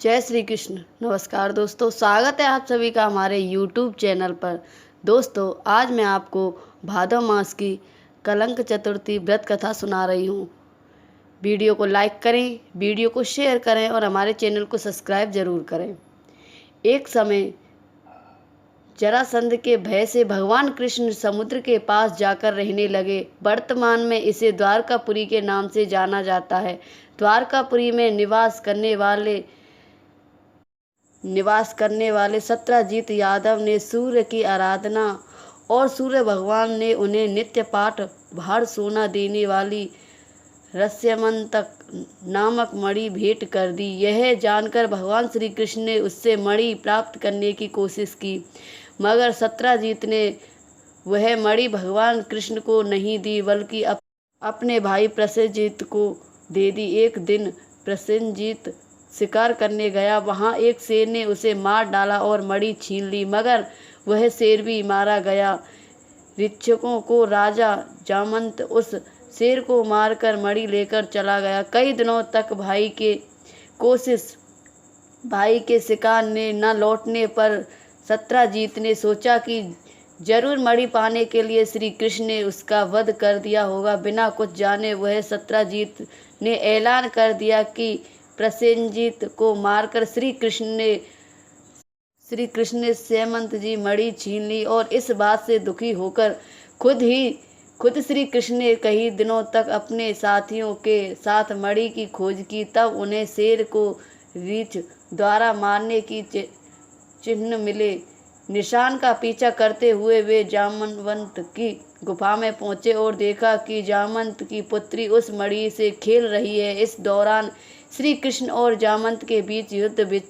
जय श्री कृष्ण। नमस्कार दोस्तों, स्वागत है आप सभी का हमारे YouTube चैनल पर। दोस्तों, आज मैं आपको भादव मास की कलंक चतुर्थी व्रत कथा सुना रही हूँ। वीडियो को लाइक करें, वीडियो को शेयर करें और हमारे चैनल को सब्सक्राइब जरूर करें। एक समय जरासंध के भय से भगवान कृष्ण समुद्र के पास जाकर रहने लगे। वर्तमान में इसे द्वारकापुरी के नाम से जाना जाता है। द्वारकापुरी में निवास करने वाले सत्राजीत यादव ने सूर्य की आराधना और सूर्य भगवान ने उन्हें नित्य पाठ भार सोना देने वाली रस्यमंतक नामक मणि भेंट कर दी। यह जानकर भगवान श्री कृष्ण ने उससे मणि प्राप्त करने की कोशिश की, मगर सत्राजीत ने वह मणि भगवान कृष्ण को नहीं दी, बल्कि अपने भाई प्रसेनजीत को दे दी। एक दिन प्रसेनजीत शिकार करने गया। वहां एक शेर ने उसे मार डाला और मणि छीन ली, मगर वह शेर भी मारा गया। ऋक्षकों को राजा जामंत उस शेर को मारकर मणि लेकर चला गया। कई दिनों तक भाई के शिकार ने न लौटने पर सत्राजीत ने सोचा कि जरूर मणि पाने के लिए श्री कृष्ण ने उसका वध कर दिया होगा। बिना कुछ जाने वह सत्राजीत ने ऐलान कर दिया कि प्रसेनजीत को मारकर श्री कृष्ण ने सेमंत जी मणि छीन ली। और इस बात से दुखी होकर खुद श्री कृष्ण ने कई दिनों तक अपने साथियों के साथ मणि की खोज की। तब उन्हें शेर को रीछ द्वारा मारने की चिन्ह मिले। निशान का पीछा करते हुए वे जामवंत की गुफा में पहुंचे और देखा कि जामवंत की पुत्री उस मणि से खेल रही है। इस दौरान श्री कृष्ण और जामवंत के बीच युद्ध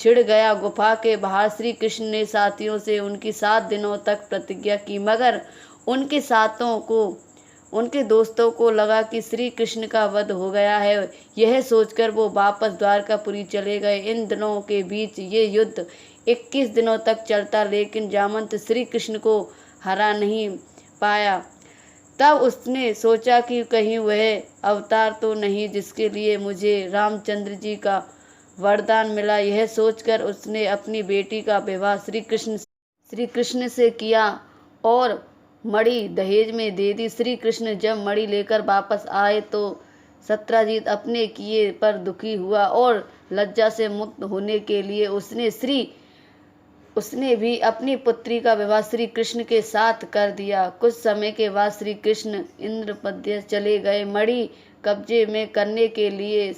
छिड़ गया। गुफा के बाहर श्री कृष्ण ने साथियों से उनकी 7 दिनों तक प्रतिज्ञा की, मगर उनके दोस्तों को लगा कि श्री कृष्ण का वध हो गया है। यह सोचकर वो वापस द्वारकापुरी चले गए। इन दिनों के बीच ये युद्ध 21 दिनों तक चलता, लेकिन जामवंत श्री कृष्ण को हरा नहीं पाया। तब उसने सोचा कि कहीं वह अवतार तो नहीं जिसके लिए मुझे रामचंद्र जी का वरदान मिला। यह सोचकर उसने अपनी बेटी का विवाह श्री कृष्ण से किया और मणि दहेज में दे दी। श्री कृष्ण जब मणि लेकर वापस आए तो सत्राजीत अपने किए पर दुखी हुआ और लज्जा से मुक्त होने के लिए उसने भी अपनी पुत्री का विवाह श्री कृष्ण के साथ कर दिया। कुछ समय के बाद श्री कृष्ण इंद्रप्रस्थ चले गए। मणि कब्जे में करने के लिए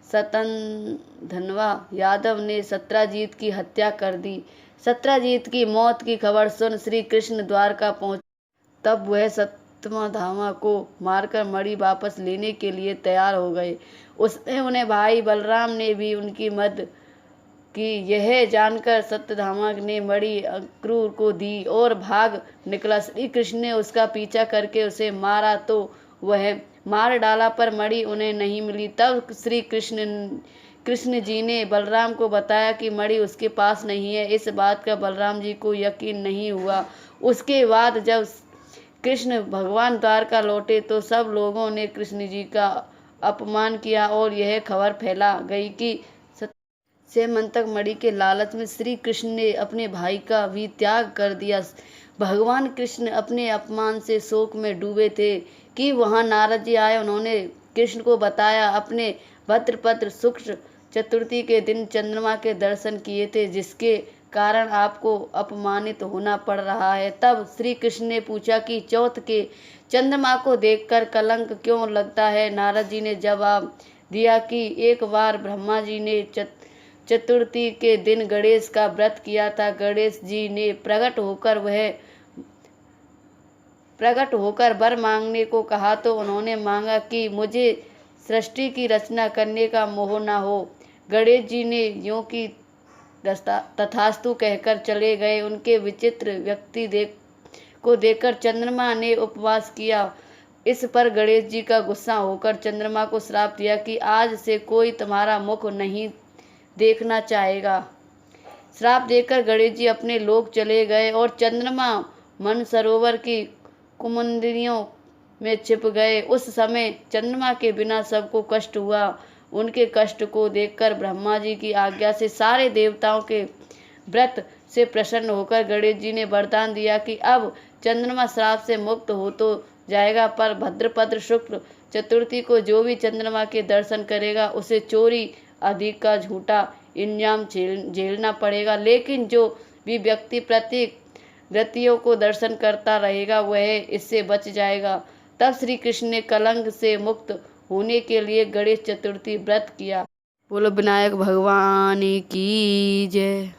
सतंधनवा यादव ने सत्राजीत की हत्या कर दी। सत्राजीत की मौत की खबर सुन श्री कृष्ण द्वारका पहुंचे। तब वह सत्यधामा को मारकर मणि वापस लेने के लिए तैयार हो गए। उसने उन्हें भाई बलराम ने भी उनकी मदद की। यह जानकर सत्यधामा ने मणि अक्रूर को दी और भाग निकला। श्री कृष्ण ने उसका पीछा करके उसे मारा तो वह मार डाला, पर मणि उन्हें नहीं मिली। तब श्री कृष्ण जी ने बलराम को बताया कि मणि उसके पास नहीं है। इस बात का बलराम जी को यकीन नहीं हुआ। उसके बाद जब कृष्ण भगवान द्वारका लौटे तो सब लोगों ने कृष्ण जी का अपमान किया और यह खबर फैला गई कि सेमंतक मणि के लालच में श्री कृष्ण ने अपने भाई का भी त्याग कर दिया। भगवान कृष्ण अपने अपमान से शोक में डूबे थे कि वहां नारद जी आए। उन्होंने कृष्ण को बताया अपने भद्रपत्र शुक्ल चतुर्थी के दिन चंद्रमा के दर्शन किए थे, जिसके कारण आपको अपमानित होना पड़ रहा है। तब श्री कृष्ण ने पूछा कि चौथ के चंद्रमा को देखकर कलंक क्यों लगता है। नारद जी ने जवाब दिया कि एक बार ब्रह्मा जी ने चतुर्थी के दिन गणेश का व्रत किया था। गणेश जी ने प्रकट होकर वर मांगने को कहा तो उन्होंने मांगा कि मुझे सृष्टि की रचना करने का मोह न हो। गणेश जी ने यूं कि तथास्तु कहकर चले गए। उनके विचित्र व्यक्ति को देखकर चंद्रमा ने उपवास किया। इस पर गणेश जी का गुस्सा होकर चंद्रमा को श्राप दिया कि आज से कोई तुम्हारा मुख नहीं देखना चाहेगा। श्राप देकर गणेश जी अपने लोक चले गए और चंद्रमा मानसरोवर की कुमुदिनियों में छिप गए। उस समय चंद्रमा के बिना सबको कष्ट हुआ। उनके कष्ट को देखकर ब्रह्मा जी की आज्ञा से सारे देवताओं के व्रत से प्रसन्न होकर गणेश जी ने वरदान दिया कि अब चंद्रमा श्राप से मुक्त हो तो जाएगा, पर भद्रपद शुक्ल चतुर्थी को जो भी चंद्रमा के दर्शन करेगा उसे चोरी आदि का झूठा इंजाम झेलना पड़ेगा। लेकिन जो भी व्यक्ति प्रत्येक व्रतियों को दर्शन करता रहेगा वह इससे बच जाएगा। तब श्री कृष्ण ने कलंक से मुक्त होने के लिए गणेश चतुर्थी व्रत किया। बोलो विनायक भगवान की जय।